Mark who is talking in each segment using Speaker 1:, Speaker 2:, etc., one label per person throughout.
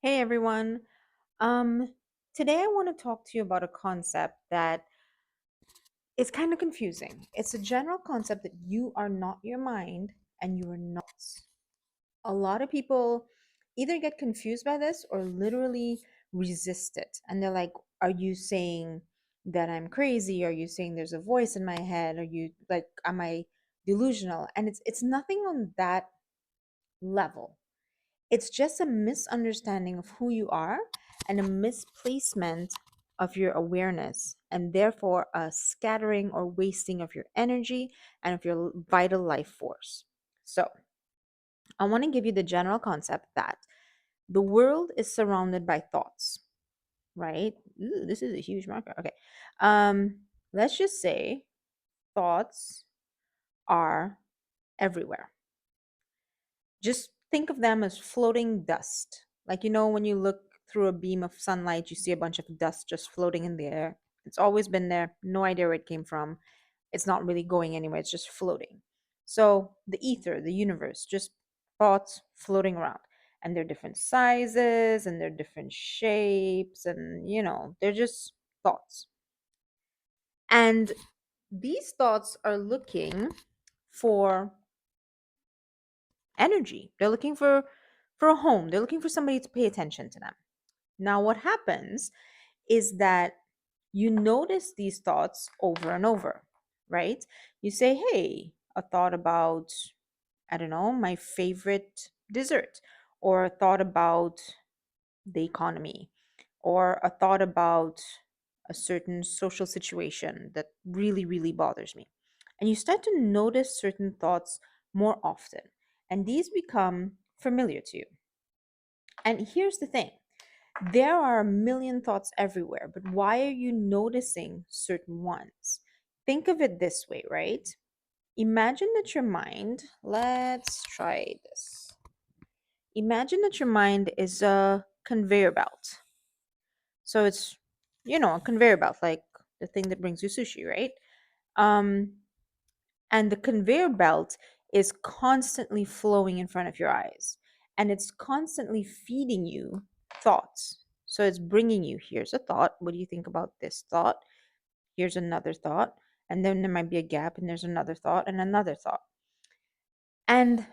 Speaker 1: Hey everyone. Um, Today I want to talk to you about a concept that is kind of confusing. It's a general concept that you are not your mind and you are not. A lot of people either get confused by this or literally resist it. And they're like, are you saying that I'm crazy? Are you saying there's a voice in my head? Are you like, am I delusional? And it's nothing on that level. It's just a misunderstanding of who you are and a misplacement of your awareness, and therefore a scattering or wasting of your energy and of your vital life force. So, I want to give you the general concept that the world is surrounded by thoughts, right? Ooh, this is a huge marker. Okay. Let's just say thoughts are everywhere. Just think of them as floating dust. Like, when you look through a beam of sunlight, you see a bunch of dust just floating in the air. It's always been there, no idea where it came from. It's not really going anywhere, it's just floating. So, the ether, the universe, just thoughts floating around. And they're different sizes and they're different shapes, and they're just thoughts. And these thoughts are looking for energy. They're looking for a home. They're looking for somebody to pay attention to them. Now what happens is that you notice these thoughts over and over, right? You say, "Hey, a thought about, I don't know, my favorite dessert, or a thought about the economy, or a thought about a certain social situation that really, really bothers me." And you start to notice certain thoughts more often, and these become familiar to you. And here's the thing, there are a million thoughts everywhere, but why are you noticing certain ones? Think of it this way, right? Imagine that your mind, let's try this. Imagine that your mind is a conveyor belt. So it's, a conveyor belt, like the thing that brings you sushi, right? Um, and the conveyor belt is constantly flowing in front of your eyes, and it's constantly feeding you thoughts. So it's bringing you, here's a thought. What do you think about this thought? Here's another thought. And then there might be a gap, and there's another thought and another thought. And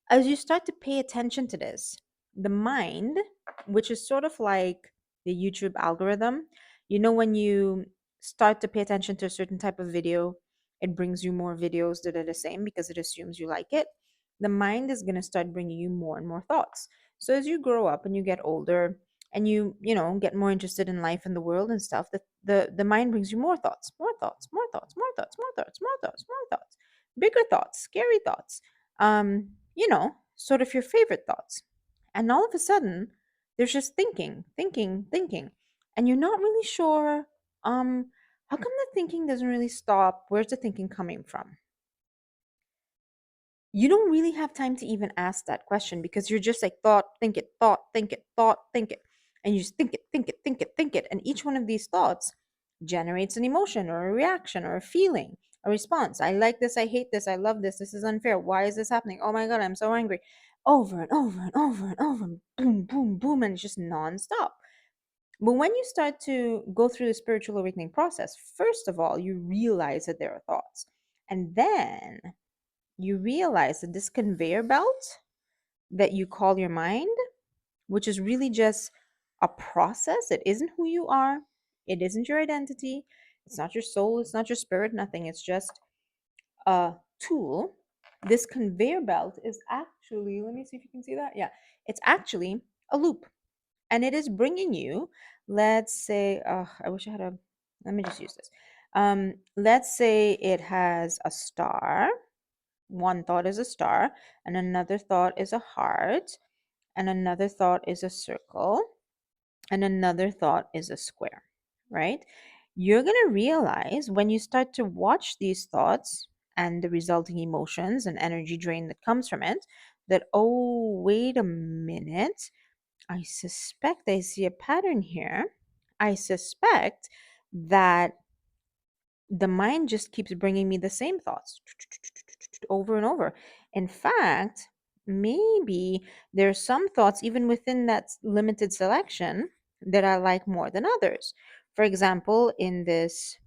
Speaker 1: as you start to pay attention to this, the mind, which is sort of like the YouTube algorithm, when you start to pay attention to a certain type of video, it brings you more videos that are the same because it assumes you like it. The mind is going to start bringing you more and more thoughts. So as you grow up and you get older and you get more interested in life and the world and stuff, the mind brings you more thoughts, more thoughts, more thoughts, more thoughts, more thoughts, more thoughts, more thoughts, bigger thoughts, scary thoughts, sort of your favorite thoughts. And all of a sudden, there's just thinking, thinking, thinking. And you're not really sure, how come the thinking doesn't really stop? Where's the thinking coming from? You don't really have time to even ask that question because you're just like thought, think it, thought, think it, thought, think it. And you just think it, think it, think it, think it. And each one of these thoughts generates an emotion or a reaction or a feeling, a response. I like this, I hate this, I love this, this is unfair. Why is this happening? Oh my God, I'm so angry. Over and over and over and over. And boom, boom, boom. And it's just nonstop. But when you start to go through the spiritual awakening process, first of all, you realize that there are thoughts. And then you realize that this conveyor belt that you call your mind, which is really just a process, it isn't who you are, it isn't your identity, it's not your soul, it's not your spirit, nothing. It's just a tool. This conveyor belt is actually, let me see if you can see that. Yeah, it's actually a loop, and it is bringing you, let's say, I wish I had a, let me just use this. Let's say it has a star. One thought is a star, and another thought is a heart, and another thought is a circle, and another thought is a square, right? You're going to realize when you start to watch these thoughts and the resulting emotions and energy drain that comes from it, that, oh, wait a minute, I suspect I see a pattern here. I suspect that the mind just keeps bringing me the same thoughts over and over. In fact, maybe there's some thoughts, even within that limited selection, that I like more than others. For example, in this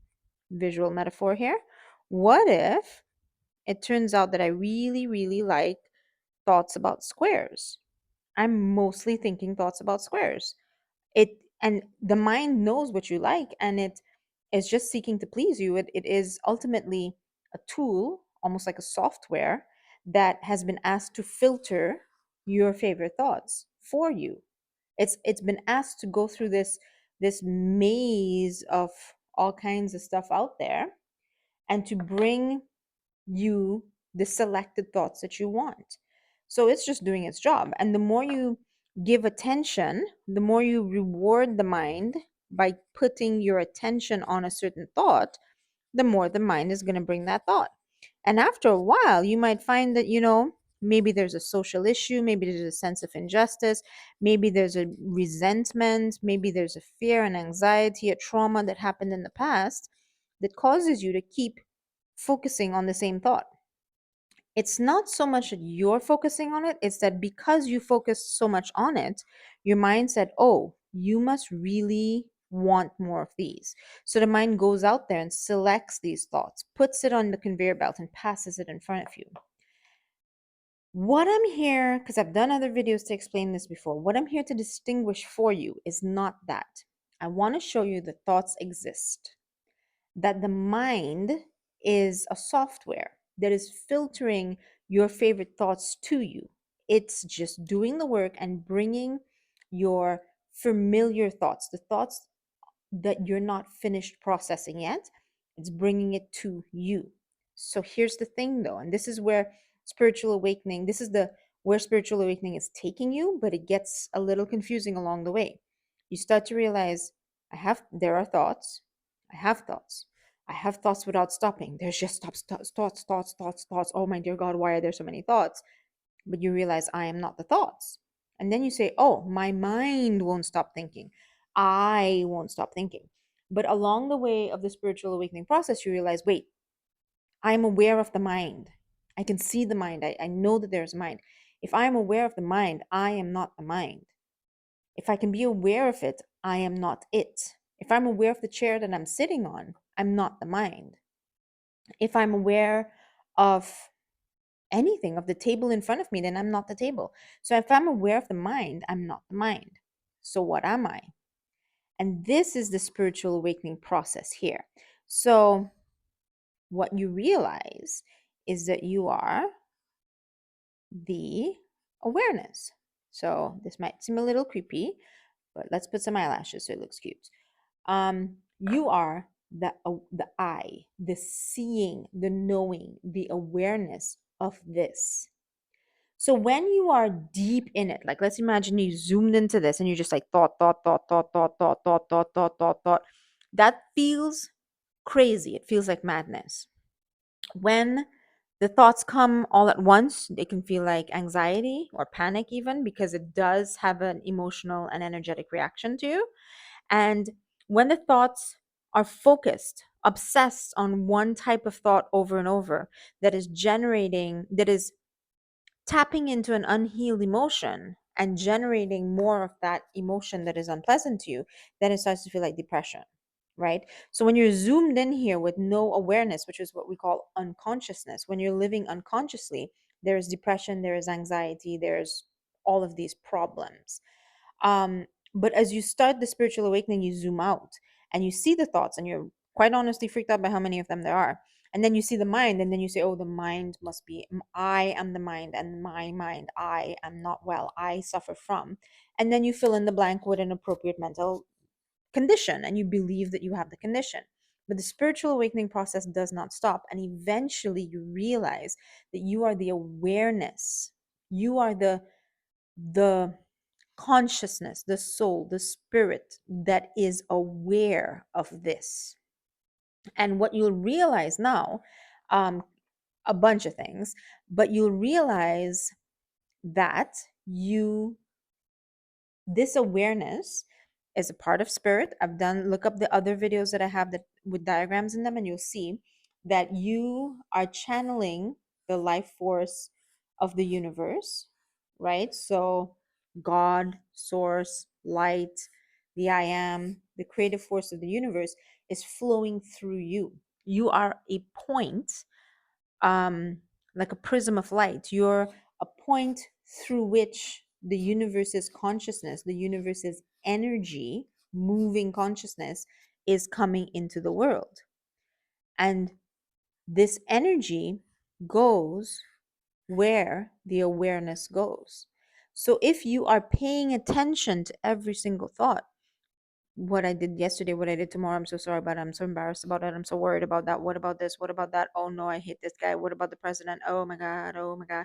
Speaker 1: visual metaphor here, what if it turns out that I really, really like thoughts about squares? I'm mostly thinking thoughts about squares. And the mind knows what you like, and it is just seeking to please you. It is ultimately a tool, almost like a software, that has been asked to filter your favorite thoughts for you. It's been asked to go through this maze of all kinds of stuff out there, and to bring you the selected thoughts that you want. So it's just doing its job. And the more you give attention, the more you reward the mind by putting your attention on a certain thought, the more the mind is going to bring that thought. And after a while, you might find that, maybe there's a social issue, maybe there's a sense of injustice, maybe there's a resentment, maybe there's a fear and anxiety, a trauma that happened in the past that causes you to keep focusing on the same thought. It's not so much that you're focusing on it, it's that because you focus so much on it, your mind said, oh, you must really want more of these. So the mind goes out there and selects these thoughts, puts it on the conveyor belt, and passes it in front of you. What I'm here, because I've done other videos to explain this before, what I'm here to distinguish for you is not that. I want to show you that thoughts exist, that the mind is a software that is filtering your favorite thoughts to you. It's just doing the work and bringing your familiar thoughts, the thoughts that you're not finished processing yet, it's bringing it to you. So here's the thing though, and this is where spiritual awakening, this is the where spiritual awakening is taking you, but it gets a little confusing along the way. You start to realize there are thoughts, I have thoughts. I have thoughts without stopping. There's just thoughts. Oh my dear God, why are there so many thoughts? But you realize I am not the thoughts. And then you say, oh, my mind won't stop thinking. I won't stop thinking. But along the way of the spiritual awakening process, you realize, wait, I'm aware of the mind. I can see the mind. I know that there's a mind. If I am aware of the mind, I am not the mind. If I can be aware of it, I am not it. If I'm aware of the chair that I'm sitting on, I'm not the mind. If I'm aware of anything, of the table in front of me, then I'm not the table. So if I'm aware of the mind, I'm not the mind. So what am I? And this is the spiritual awakening process here. So what you realize is that you are the awareness. So this might seem a little creepy, but let's put some eyelashes so it looks cute. You are the I, the seeing, the knowing, the awareness of this. So when you are deep in it, like let's imagine you zoomed into this and you just like thought. That feels crazy. It feels like madness. When the thoughts come all at once, they can feel like anxiety or panic, even because it does have an emotional and energetic reaction to you. And when the thoughts are focused, obsessed on one type of thought over and over, that is tapping into an unhealed emotion and generating more of that emotion that is unpleasant to you, then it starts to feel like depression, right? So when you're zoomed in here with no awareness, which is what we call unconsciousness, when you're living unconsciously, there is depression, there is anxiety, there's all of these problems. But as you start the spiritual awakening, you zoom out and you see the thoughts, and you're quite honestly freaked out by how many of them there are. And then you see the mind, and then you say, oh, the mind must be, I am the mind, and my mind, I am not well, I suffer from. And then you fill in the blank with an appropriate mental condition, and you believe that you have the condition. But the spiritual awakening process does not stop. And eventually you realize that you are the awareness. You are the consciousness, the soul, the spirit that is aware of this. And what you'll realize now, um, a bunch of things, but you'll realize that you this awareness is a part of spirit. I've done look up the other videos that I have that with diagrams in them, and you'll see that you are channeling the life force of the universe, right? So, God, source, light, the I am, the creative force of the universe is flowing through you. You are a point, um, like a prism of light. You're a point through which the universe's consciousness, the universe's energy, moving consciousness, is coming into the world. And this energy goes where the awareness goes. So if you are paying attention to every single thought, what I did yesterday, what I did tomorrow, I'm so sorry about it, I'm so embarrassed about it, I'm so worried about that, what about this, what about that, oh no, I hate this guy, what about the president, oh my God, oh my God.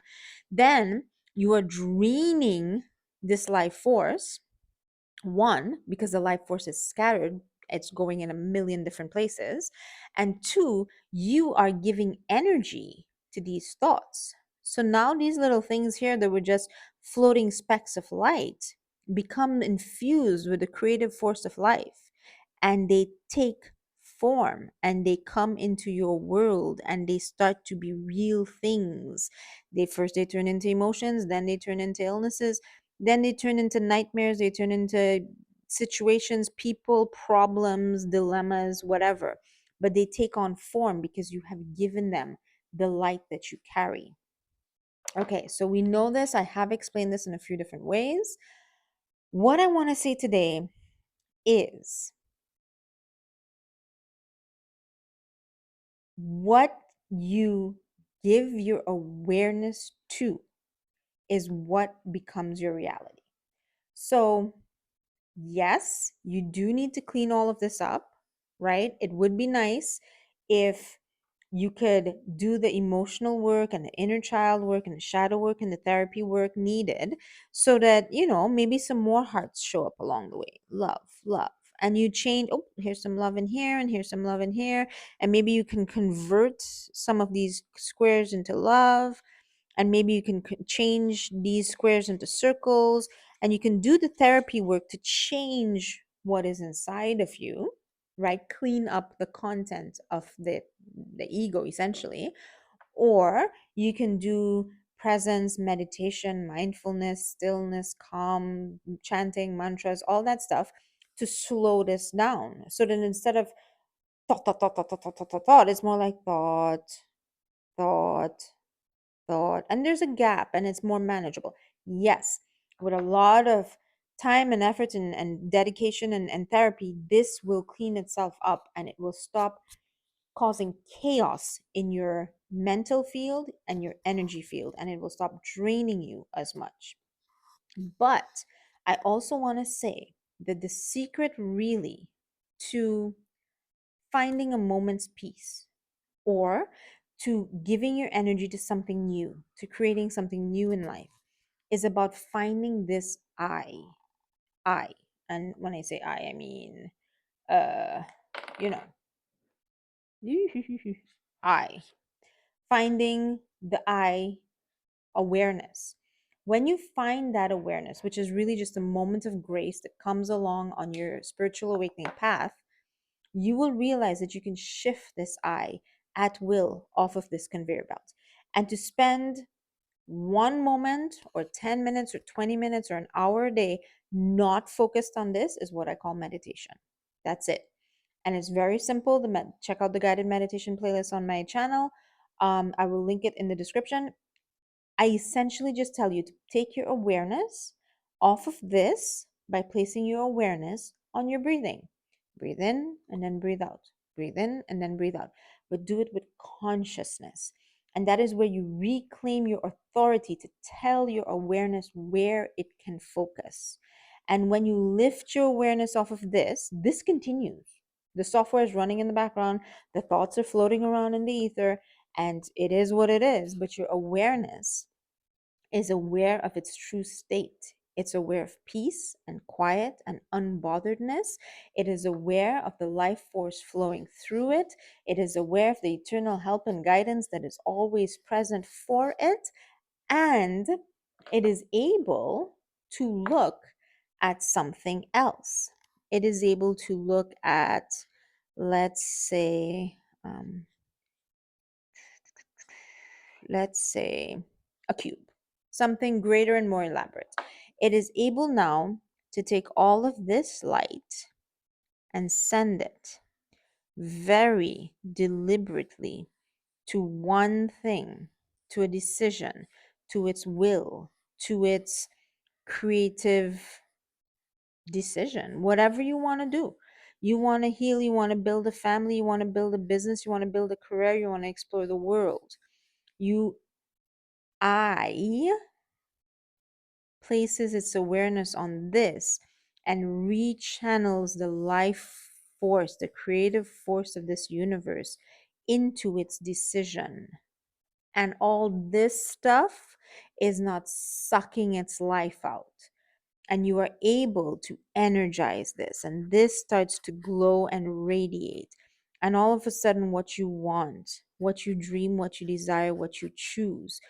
Speaker 1: Then you are draining this life force. One, because the life force is scattered, it's going in a million different places. And two, you are giving energy to these thoughts. So now these little things here that were just floating specks of light become infused with the creative force of life, and they take form and they come into your world and they start to be real things. They turn into emotions, then they turn into illnesses, then they turn into nightmares, they turn into situations, people, problems, dilemmas, whatever. But they take on form because you have given them the light that you carry. Okay, so we know this. I have explained this in a few different ways. What I want to say today is what you give your awareness to is what becomes your reality. So, yes, you do need to clean all of this up, right? It would be nice if you could do the emotional work and the inner child work and the shadow work and the therapy work needed so that, maybe some more hearts show up along the way. Love, love. And you change, oh, here's some love in here and here's some love in here. And maybe you can convert some of these squares into love, and maybe you can change these squares into circles, and you can do the therapy work to change what is inside of you, right? Clean up the content of the ego essentially. Or you can do presence, meditation, mindfulness, stillness, calm, chanting, mantras, all that stuff to slow this down, so that instead of thought, thought, thought, thought, thought, thought, thought, thought, thought, it's more like thought, thought, thought, and there's a gap and it's more manageable. Yes, with a lot of time and effort and dedication and therapy, this will clean itself up and it will stop causing chaos in your mental field and your energy field, and it will stop draining you as much. But I also want to say that the secret really to finding a moment's peace, or to giving your energy to something new, to creating something new in life, is about finding this I. And when I say I mean, uh, you know, I. Finding the I awareness. When you find that awareness, which is really just a moment of grace that comes along on your spiritual awakening path, you will realize that you can shift this I at will off of this conveyor belt. And to spend one moment or 10 minutes or 20 minutes or an hour a day not focused on this is what I call meditation. That's it. And it's very simple. Check out the guided meditation playlist on my channel. I will link it in the description. I essentially just tell you to take your awareness off of this by placing your awareness on your breathing. Breathe in and then breathe out. Breathe in and then breathe out. But do it with consciousness. And that is where you reclaim your authority to tell your awareness where it can focus. And when you lift your awareness off of this continues. The software is running in the background, the thoughts are floating around in the ether, and it is what it is. But your awareness is aware of its true state. It's aware of peace and quiet and unbotheredness. It is aware of the life force flowing through it. It is aware of the eternal help and guidance that is always present for it. And it is able to look at something else. It is able to look at, let's say, um, let's say a cube. something greater and more elaborate. It is able now to take all of this light and send it very deliberately to one thing, to a decision, to its will, to its creative decision, whatever you want to do. You want to heal, you want to build a family, you want to build a business, you want to build a career, you want to explore the world. You, I places its awareness on this and rechannels the life force, the creative force of this universe into its decision. And all this stuff is not sucking its life out. And you are able to energize this, and this starts to glow and radiate. And all of a sudden, what you want, what you dream, what you desire, what you choose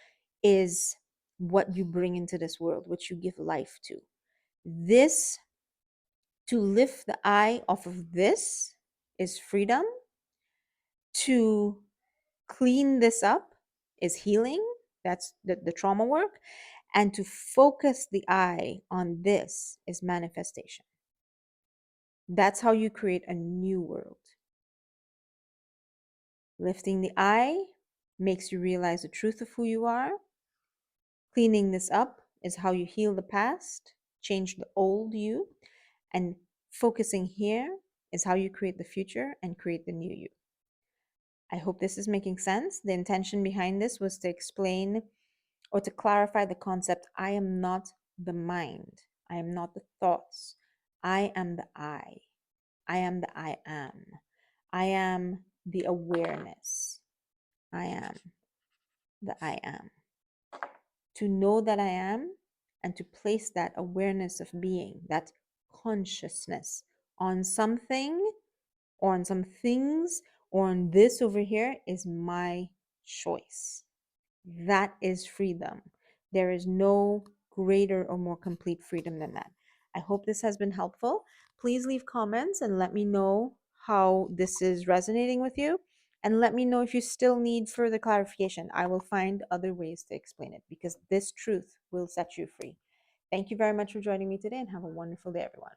Speaker 1: is what you bring into this world, what you give life to. This, to lift the eye off of this, is freedom. To clean this up is healing. That's the trauma work. And to focus the eye on this is manifestation. That's how you create a new world. Lifting the eye makes you realize the truth of who you are. Cleaning this up is how you heal the past, change the old you, and focusing here is how you create the future and create the new you. I hope this is making sense. The intention behind this was to explain or to clarify the concept: I am not the mind, I am not the thoughts, I am the I. I am the I am. I am the awareness. I am the I am. To know that I am and to place that awareness of being, that consciousness on something or on some things or on this over here is my choice. That is freedom. There is no greater or more complete freedom than that. I hope this has been helpful. Please leave comments and let me know how this is resonating with you. And let me know if you still need further clarification. I will find other ways to explain it because this truth will set you free. Thank you very much for joining me today and have a wonderful day, everyone.